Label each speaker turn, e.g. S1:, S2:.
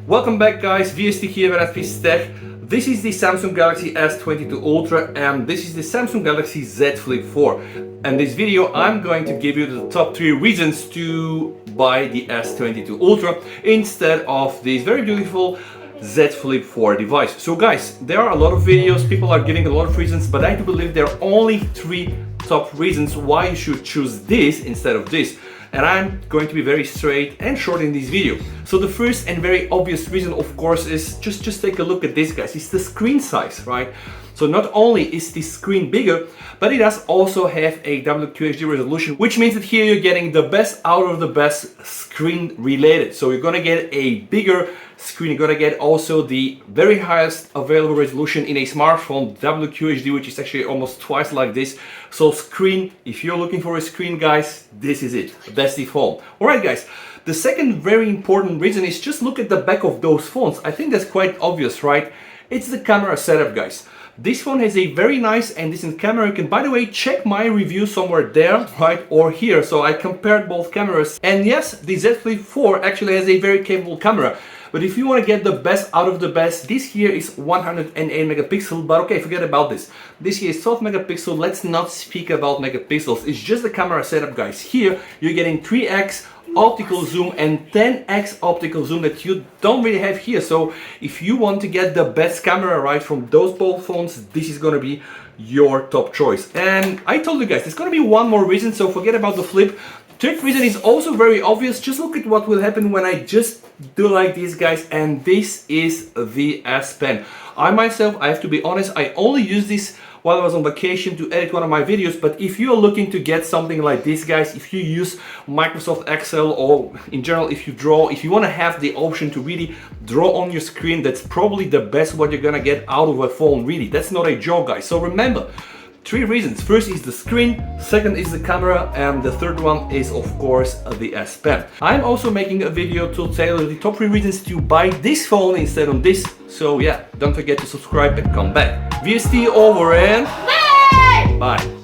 S1: Welcome back guys, VST here at Tech. This is the Samsung Galaxy S22 Ultra and this is the Samsung Galaxy Z Flip4. In this video I'm going to give you the top 3 reasons to buy the S22 Ultra instead of this very beautiful Z Flip4 device. So guys, there are a lot of videos, people are giving a lot of reasons, but I do believe there are only 3 top reasons why you should choose this instead of this. And I'm going to be very straight and short in this video. So the first and very obvious reason, of course, is just take a look at this, guys. It's the screen size, right? So not only is the screen bigger, but it does also have a WQHD resolution, which means that here you're getting the best out of the best screen related. So you're gonna get a bigger screen, you're gonna get also the very highest available resolution in a smartphone, WQHD, which is actually almost twice like this. So screen, if you're looking for a screen, guys, this is it. That's the phone. Alright guys, the second very important reason is just look at the back of those phones. I think that's quite obvious, right? It's the camera setup, guys. This phone has a very nice and decent camera. You can, by the way, check my review somewhere there, right, or here. So I compared both cameras. And yes, the Z Flip4 actually has a very capable camera. But if you want to get the best out of the best, this here is 108 megapixel, but okay, forget about this. This here is 12 megapixel, let's not speak about megapixels, it's just the camera setup, guys. Here, you're getting 3x optical zoom and 10x optical zoom that you don't really have here. So if you want to get the best camera right from those both phones, this is gonna be your top choice. And I told you guys, there's gonna be one more reason, so forget about the Flip. Third reason is also very obvious. Just look at what will happen when I just do like this, guys, and this is the S Pen. I myself, I have to be honest, I only use this while I was on vacation to edit one of my videos, but if you're looking to get something like this, guys, if you use Microsoft Excel or in general if you draw, if you want to have the option to really draw on your screen, that's probably the best what you're gonna get out of a phone, really. That's not a joke, guys. So remember, 3 reasons. First is the screen, second is the camera, and the third one is of course the S Pen. I'm also making a video to tell you the top 3 reasons to buy this phone instead of this. So yeah, don't forget to subscribe and come back. VST over and bye! Bye!